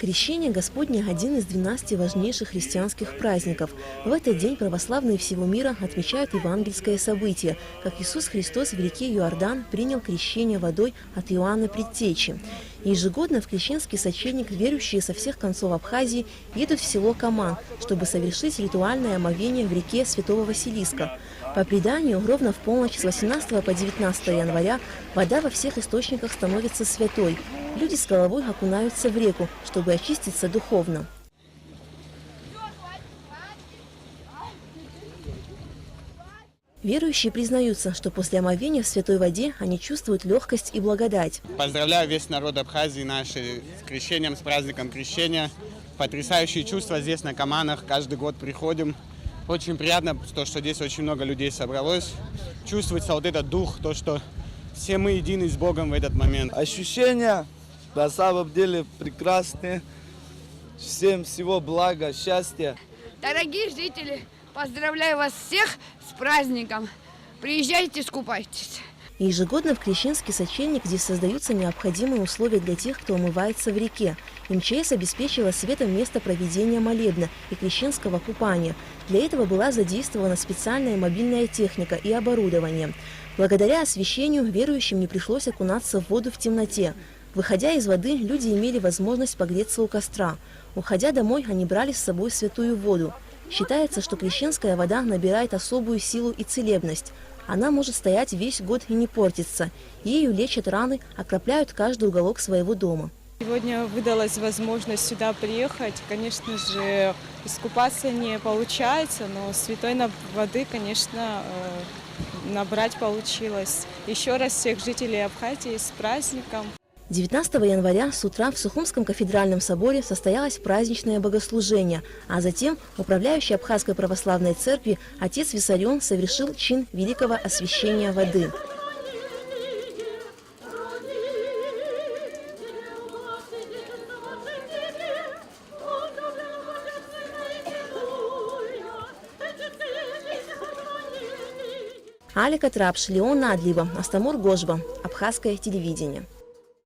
Крещение Господне – один из 12 важнейших христианских праздников. В этот день православные всего мира отмечают евангельское событие, как Иисус Христос в реке Иордан принял крещение водой от Иоанна Предтечи. Ежегодно в крещенский сочельник верующие со всех концов Абхазии едут в село Каман, чтобы совершить ритуальное омовение в реке Святого Василиска. По преданию, ровно в полночь с 18 по 19 января вода во всех источниках становится святой. Люди с головой окунаются в реку, чтобы очиститься духовно. Верующие признаются, что после омовения в святой воде они чувствуют легкость и благодать. Поздравляю весь народ Абхазии нашей с крещением, с праздником крещения. Потрясающие чувства здесь на Каманах. Каждый год приходим. Очень приятно, что здесь очень много людей собралось. Чувствуется вот этот дух, то, что все мы едины с Богом в этот момент. Ощущения на самом деле прекрасные. Всем всего блага, счастья. Дорогие жители, поздравляю вас всех с праздником. Приезжайте, скупайтесь. Ежегодно в крещенский сочельник здесь создаются необходимые условия для тех, кто омывается в реке. МЧС обеспечила светом место проведения молебна и крещенского купания. Для этого была задействована специальная мобильная техника и оборудование. Благодаря освещению верующим не пришлось окунаться в воду в темноте. Выходя из воды, люди имели возможность погреться у костра. Уходя домой, они брали с собой святую воду. Считается, что крещенская вода набирает особую силу и целебность. Она может стоять весь год и не портиться. Ею лечат раны, окропляют каждый уголок своего дома. Сегодня выдалась возможность сюда приехать. Конечно же, искупаться не получается, но святой воды, конечно, набрать получилось. Еще раз всех жителей Абхазии с праздником. 19 января с утра в Сухумском кафедральном соборе состоялось праздничное богослужение, а затем управляющий Абхазской православной церкви отец Виссарион совершил чин великого освящения воды. Алика Трапш, Леон Надлиба, Астамур Гожба, Абхазское телевидение.